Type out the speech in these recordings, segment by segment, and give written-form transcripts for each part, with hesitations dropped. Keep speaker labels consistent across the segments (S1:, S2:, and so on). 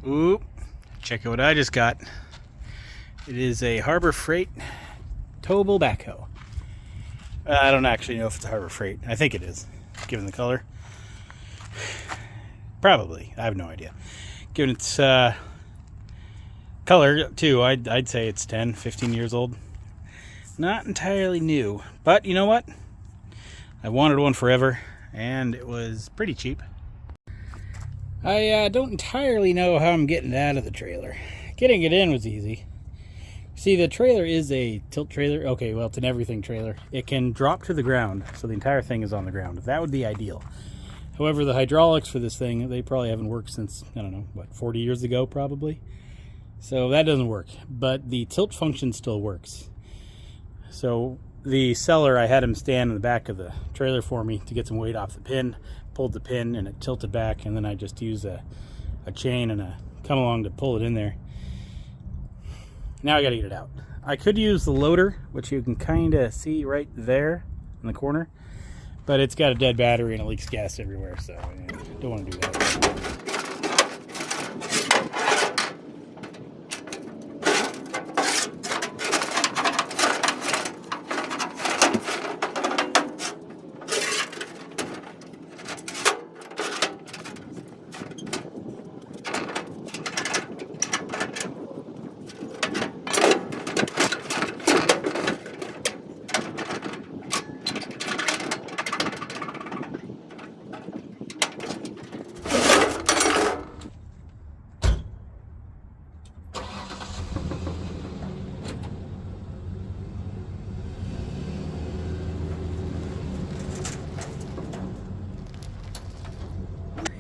S1: Oop, check out what I just got. It is a Harbor Freight Towable backhoe. I don't actually know if it's a Harbor Freight. I think it is, given the color. Probably. I have no idea. Given its color, too, I'd say it's 10, 15 years old. Not entirely new. But you know what? I wanted one forever, and it was pretty cheap. I don't entirely know how I'm getting it out of the trailer. Getting it in was easy. See, the trailer is a tilt trailer. Okay, well, it's an everything trailer. It can drop to the ground, so the entire thing is on the ground. That would be ideal. However, the hydraulics for this thing, they probably haven't worked since, I don't know, what, 40 years ago, probably? So that doesn't work. But the tilt function still works. So the seller, I had him stand in the back of the trailer for me to get some weight off the pin. Pulled the pin and it tilted back, and then I just used a chain and a come along to pull it in there. Now I gotta get it out. I could use the loader, which you can kind of see right there in the corner, but it's got a dead battery and it leaks gas everywhere, so I don't want to do that.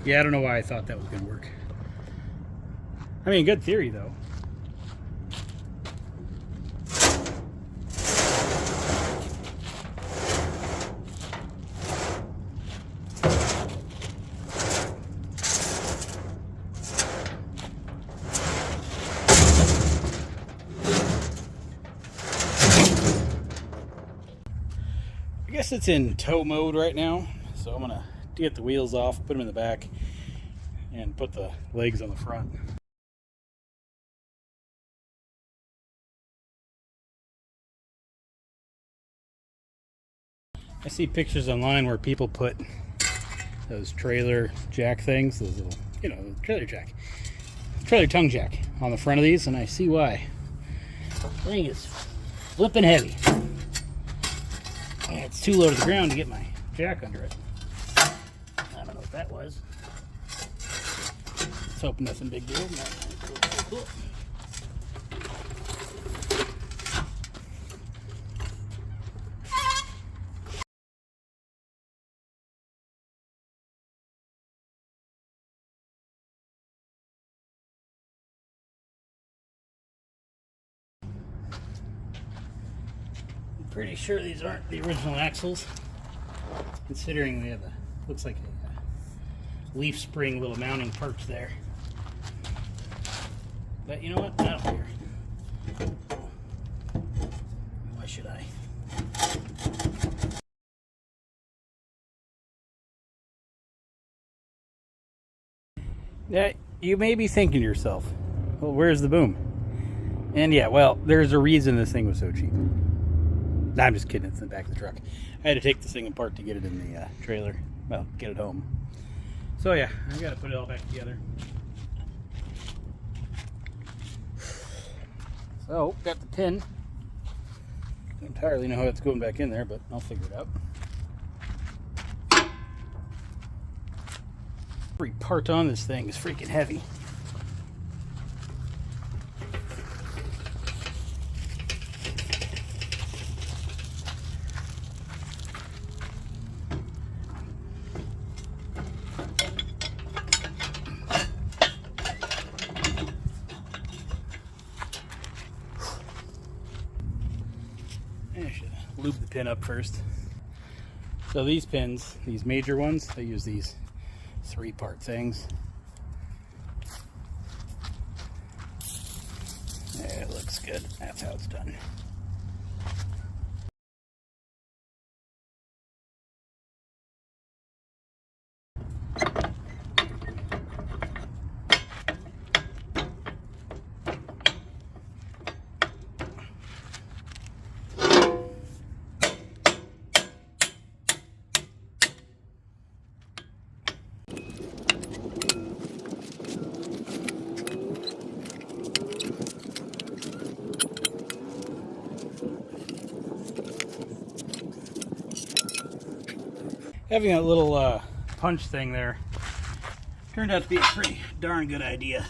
S1: Yeah, I don't know why I thought that was going to work. I mean, good theory, though. I guess it's in tow mode right now, so I'm going to get the wheels off, put them in the back, and put the legs on the front. I see pictures online where people put those trailer jack things, those little, the trailer tongue jack on the front of these, and I see why. The thing is flipping heavy. And it's too low to the ground to get my jack under it. I don't know what that was. Let's hope nothing big deal. Cool. I'm pretty sure these aren't the original axles, considering they have a, looks like a leaf spring little mounting perch there. But you know what? I don't care. Why should I? Yeah, you may be thinking to yourself, well, where's the boom? And yeah, well, there's a reason this thing was so cheap. Nah, I'm just kidding, it's in the back of the truck. I had to take this thing apart to get it in the trailer. Well, get it home. So yeah, I gotta put it all back together. So, got the pin. Don't entirely know how it's going back in there, but I'll figure it out. Every part on this thing is freaking heavy. I should lube the pin up first. So these pins, these major ones, I use these 3-part things. Yeah, it looks good. That's how it's done. Having that little punch thing there turned out to be a pretty darn good idea.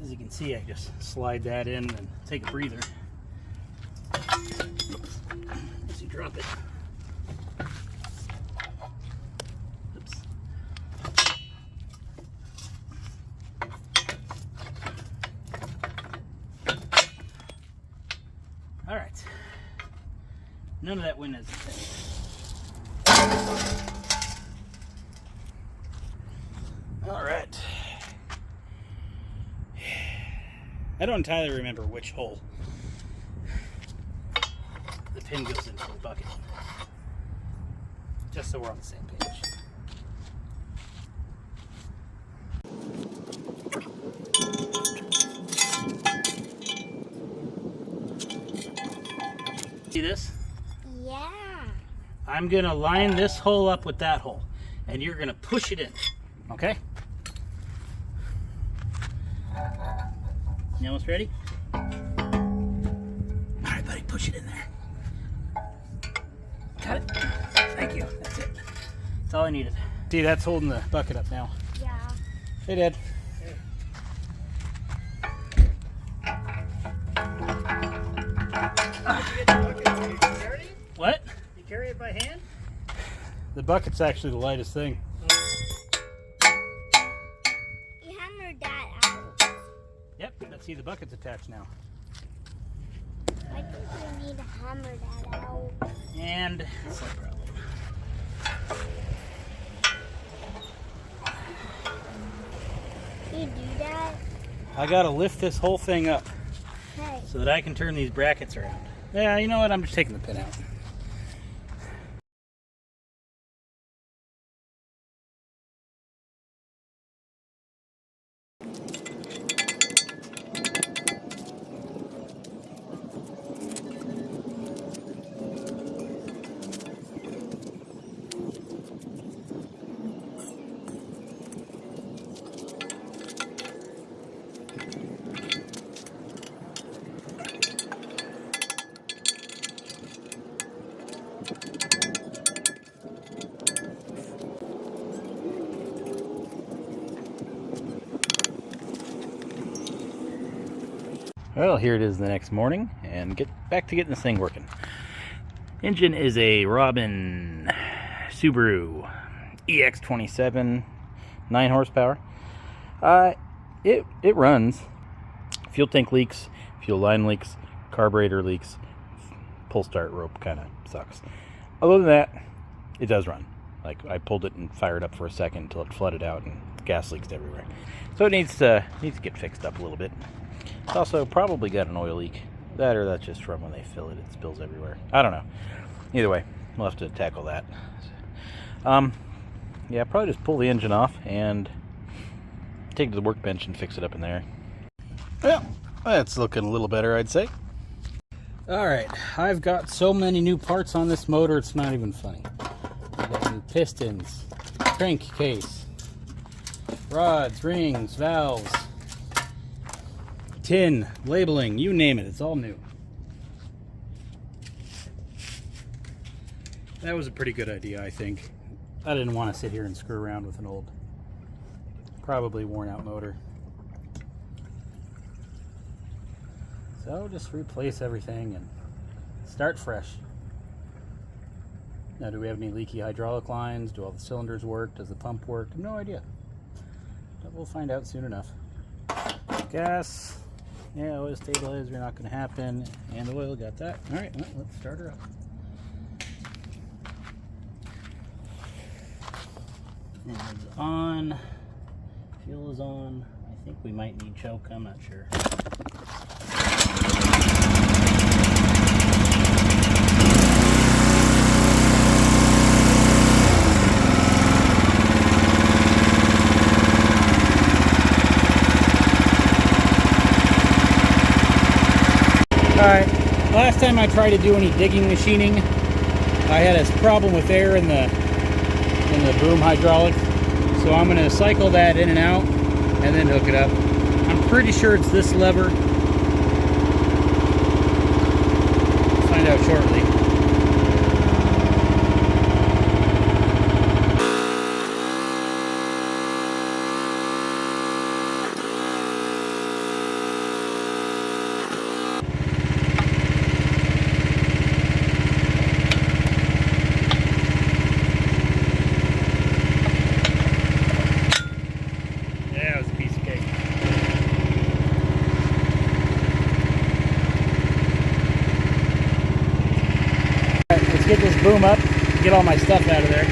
S1: As you can see, I just slide that in and take a breather. As you drop it. Oops. All right. None of that wind is all right. I don't entirely remember which hole the pin goes into the bucket. Just so we're on the same page. See this?
S2: Yeah.
S1: I'm gonna line this hole up with that hole, and you're gonna push it in, okay? You almost ready? All right, buddy, push it in there. Got it? Thank you, that's it. That's all I needed. See, that's holding the bucket up now.
S2: Yeah.
S1: Hey, Dad. What?
S3: You carry it by hand?
S1: The bucket's actually the lightest thing.
S2: You hammered that out.
S1: Yep, let's see, the bucket's attached now.
S2: I think we need to hammer that out.
S1: And that's no problem.
S2: Can you do that?
S1: I gotta lift this whole thing up
S2: Hey.
S1: so that I can turn these brackets around. Yeah, you know what? I'm just taking the pin out. Well, here it is the next morning, and get back to getting this thing working. Engine is a Robin Subaru EX27, 9 horsepower. It runs. Fuel tank leaks, fuel line leaks, carburetor leaks, pull start rope kind of sucks. Other than that, it does run. Like, I pulled it and fired up for a second until it flooded out and gas leaks everywhere. So it needs to get fixed up a little bit. It's also probably got an oil leak. That, or that's just from when they fill it, it spills everywhere. I don't know. Either way, we'll have to tackle that. Yeah, probably just pull the engine off and take it to the workbench and fix it up in there. Well, that's looking a little better, I'd say. Alright, I've got so many new parts on this motor, it's not even funny. I've got new pistons, crankcase, rods, rings, valves, tin, labeling, you name it, it's all new. That was a pretty good idea, I think. I didn't want to sit here and screw around with an old, probably worn out motor. So just replace everything and start fresh. Now, do we have any leaky hydraulic lines? Do all the cylinders work? Does the pump work? No idea. But we'll find out soon enough. Gas. Yeah, oil stabilizer not going to happen. And oil, got that. All right, well, let's start her up. Engine's on. Fuel is on. I think we might need choke. I'm not sure. Alright, last time I tried to do any digging machining, I had a problem with air in the boom hydraulic. So I'm going to cycle that in and out and then hook it up. I'm pretty sure it's this lever. We'll find out shortly. boom up, get all my stuff out of there.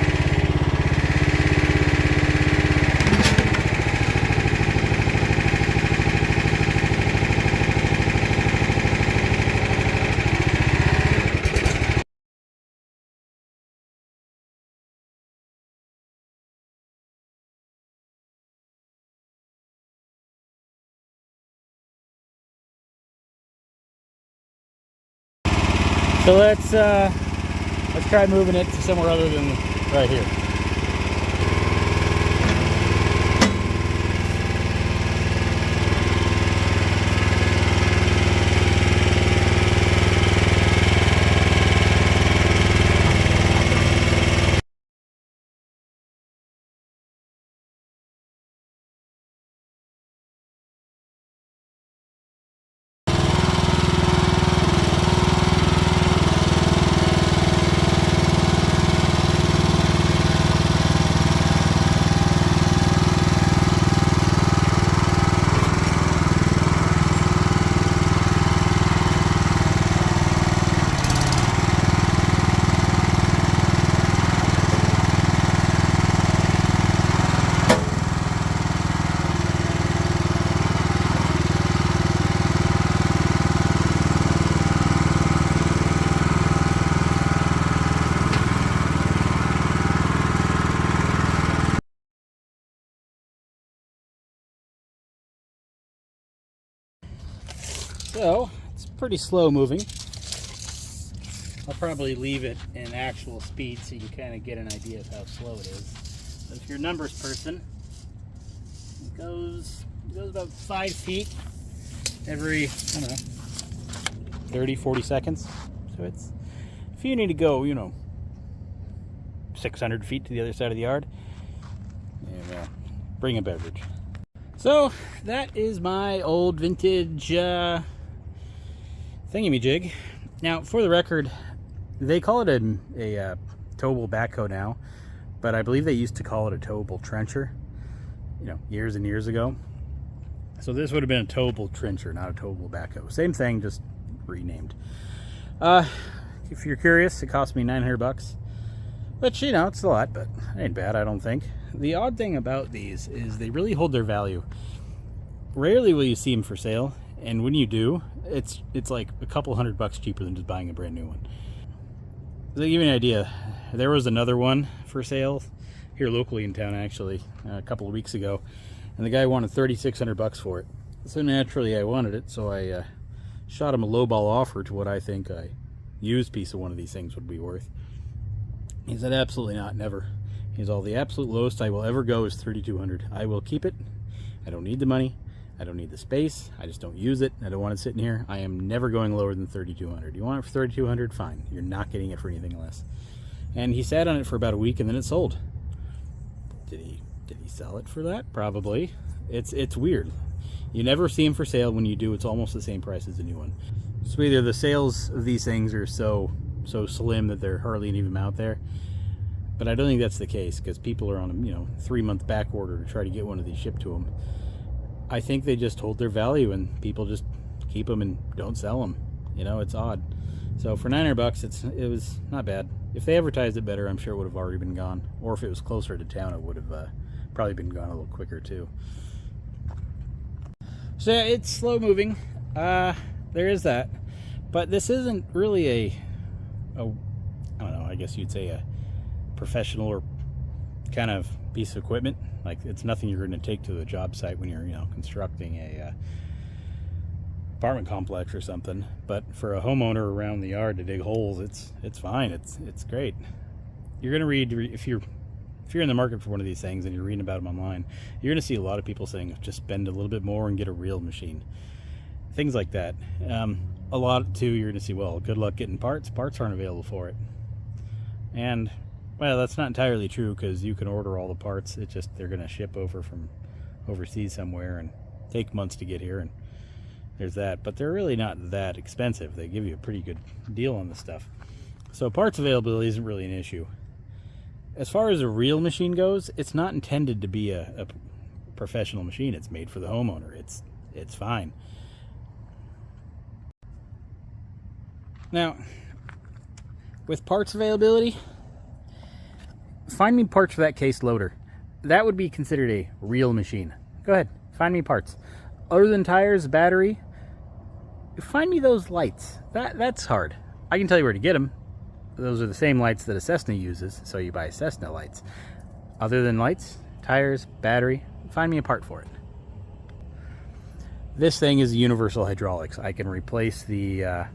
S1: So let's try moving it to somewhere other than right here. So it's pretty slow moving. I'll probably leave it in actual speed so you can kind of get an idea of how slow it is. But if you're a numbers person, it goes about 5 feet every, I don't know, 30, 40 seconds. So it's, if you need to go, 600 feet to the other side of the yard, yeah, bring a beverage. So that is my old vintage thingamajig. Now, for the record, they call it a towable backhoe now, but I believe they used to call it a towable trencher, years and years ago. So this would have been a towable trencher, not a towable backhoe. Same thing, just renamed. If you're curious, it cost me $900, which, it's a lot, but it ain't bad, I don't think. The odd thing about these is they really hold their value. Rarely will you see them for sale, and when you do, it's like a couple $100 cheaper than just buying a brand new one. To give you an idea, there was another one for sale here locally in town, actually, a couple of weeks ago, and the guy wanted $3,600 for it. So naturally I wanted it, so I shot him a lowball offer to what I think a used piece of one of these things would be worth. He said, absolutely not, never. He's all, the absolute lowest I will ever go is $3,200. I will keep it. I don't need the money. I don't need the space. I just don't use it. I don't want it sitting here. I am never going lower than $3,200. You want it for $3,200? Fine. You're not getting it for anything less. And he sat on it for about a week, and then it sold. Did he sell it for that? Probably. It's weird. You never see them for sale. When you do, it's almost the same price as a new one. So either the sales of these things are so slim that they're hardly even out there, but I don't think that's the case, because people are on a 3-month back order to try to get one of these shipped to them. I think they just hold their value, and people just keep them and don't sell them. It's odd. So for $900, it was not bad. If they advertised it better, I'm sure it would have already been gone. Or if it was closer to town, it would have probably been gone a little quicker too. So yeah, it's slow moving. There is that. But this isn't really I don't know, I guess you'd say a professional or kind of piece of equipment. Like, it's nothing you're going to take to a job site when you're constructing a apartment complex or something. But for a homeowner around the yard to dig holes, it's fine. It's great. You're going to read, if you're in the market for one of these things and you're reading about them online, you're going to see a lot of people saying just spend a little bit more and get a real machine, things like that. A lot too, you're going to see, well, good luck getting parts aren't available for it. And well, that's not entirely true, because you can order all the parts. It's just they're going to ship over from overseas somewhere and take months to get here, and there's that. But they're really not that expensive. They give you a pretty good deal on the stuff. So parts availability isn't really an issue. As far as a real machine goes, it's not intended to be a professional machine. It's made for the homeowner. It's fine. Now, with parts availability, find me parts for that case loader. That would be considered a real machine. Go ahead, find me parts. Other than tires, battery, find me those lights. That's hard. I can tell you where to get them. Those are the same lights that a Cessna uses, so you buy Cessna lights. Other than lights, tires, battery, find me a part for it. This thing is universal hydraulics. I can replace the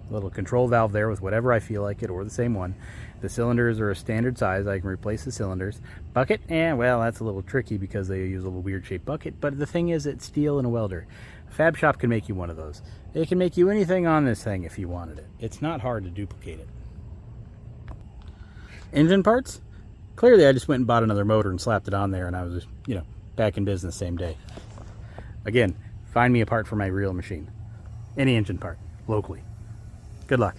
S1: little control valve there with whatever I feel like it, or the same one. The cylinders are a standard size. I can replace the cylinders. Bucket, well, that's a little tricky because they use a little weird shaped bucket, but the thing is, it's steel and a welder. A fab shop can make you one of those. They can make you anything on this thing if you wanted it. It's not hard to duplicate it. Engine parts? Clearly I just went and bought another motor and slapped it on there, and I was just, back in business same day. Again, find me a part for my real machine. Any engine part, locally. Good luck.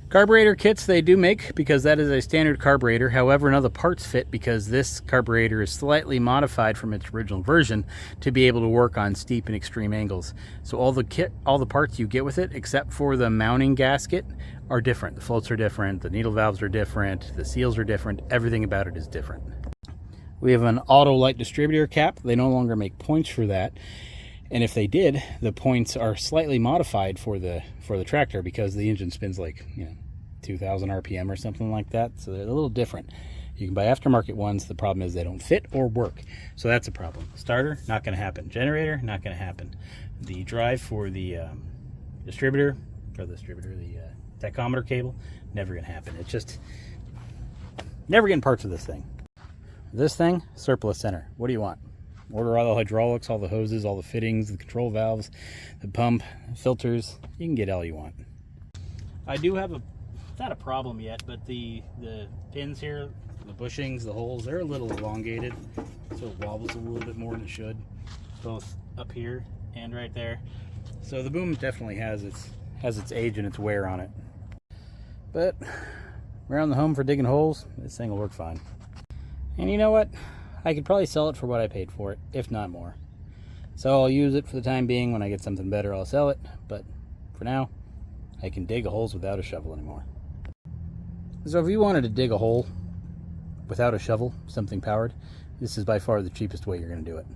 S1: Carburetor kits they do make, because that is a standard carburetor. However, none of the parts fit because this carburetor is slightly modified from its original version to be able to work on steep and extreme angles. So all the parts you get with it, except for the mounting gasket, are different. The floats are different, the needle valves are different, the seals are different, everything about it is different. We have an auto light distributor cap. They no longer make points for that. And if they did, the points are slightly modified for the tractor because the engine spins like 2,000 RPM or something like that. So they're a little different. You can buy aftermarket ones. The problem is they don't fit or work. So that's a problem. Starter, not going to happen. Generator, not going to happen. The drive for the distributor, the tachometer cable, never going to happen. It's just never getting parts of this thing. This thing, surplus center. What do you want? Order all the hydraulics, all the hoses, all the fittings, the control valves, the pump, filters. You can get all you want. I do have not a problem yet, but the pins here, the bushings, the holes, they're a little elongated, so it wobbles a little bit more than it should, both up here and right there. So the boom definitely has its age and its wear on it. But around the home for digging holes, this thing will work fine. And you know what? I could probably sell it for what I paid for it, if not more. So I'll use it for the time being. When I get something better, I'll sell it. But for now, I can dig holes without a shovel anymore. So if you wanted to dig a hole without a shovel, something powered, this is by far the cheapest way you're going to do it.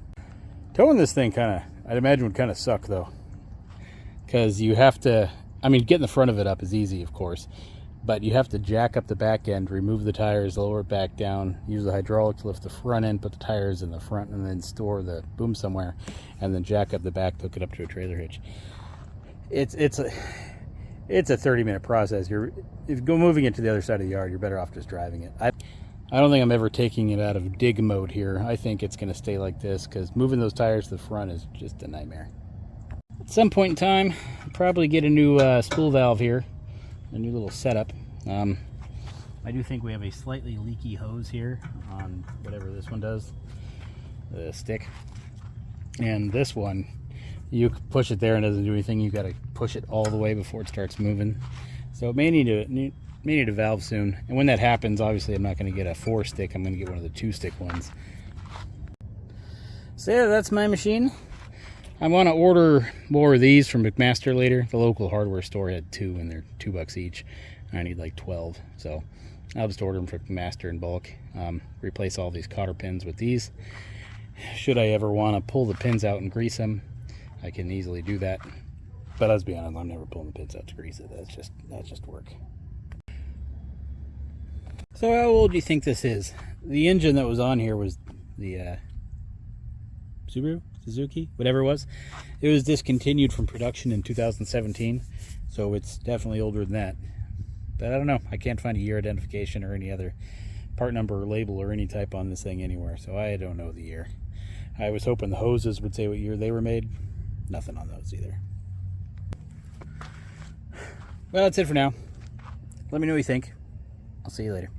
S1: Towing this thing I'd imagine would kind of suck though. Because you have to, getting the front of it up is easy, of course. But you have to jack up the back end, remove the tires, lower it back down, use the hydraulic to lift the front end, put the tires in the front, and then store the boom somewhere, and then jack up the back, hook it up to a trailer hitch. It's a 30-minute process. If you go moving it to the other side of the yard, you're better off just driving it. I don't think I'm ever taking it out of dig mode here. I think it's going to stay like this because moving those tires to the front is just a nightmare. At some point in time, I'll probably get a new spool valve here. A new little setup. I do think we have a slightly leaky hose here on whatever this one does, the stick. And this one, you push it there and it doesn't do anything. You got to push it all the way before it starts moving. So it may need a valve soon. And when that happens, obviously I'm not going to get a 4-stick. I'm going to get one of the 2-stick ones. So yeah, that's my machine. I want to order more of these from McMaster later. The local hardware store had 2 and they're $2 each. I need like 12, so I'll just order them from McMaster in bulk. Replace all these cotter pins with these. Should I ever want to pull the pins out and grease them, I can easily do that. But let's be honest, I'm never pulling the pins out to grease it. That's just work. So how old do you think this is? The engine that was on here was the Suzuki, whatever it was. It was discontinued from production in 2017, so it's definitely older than that. But I don't know. I can't find a year identification or any other part number or label or any type on this thing anywhere, so I don't know the year. I was hoping the hoses would say what year they were made. Nothing on those either. Well, that's it for now. Let me know what you think. I'll see you later.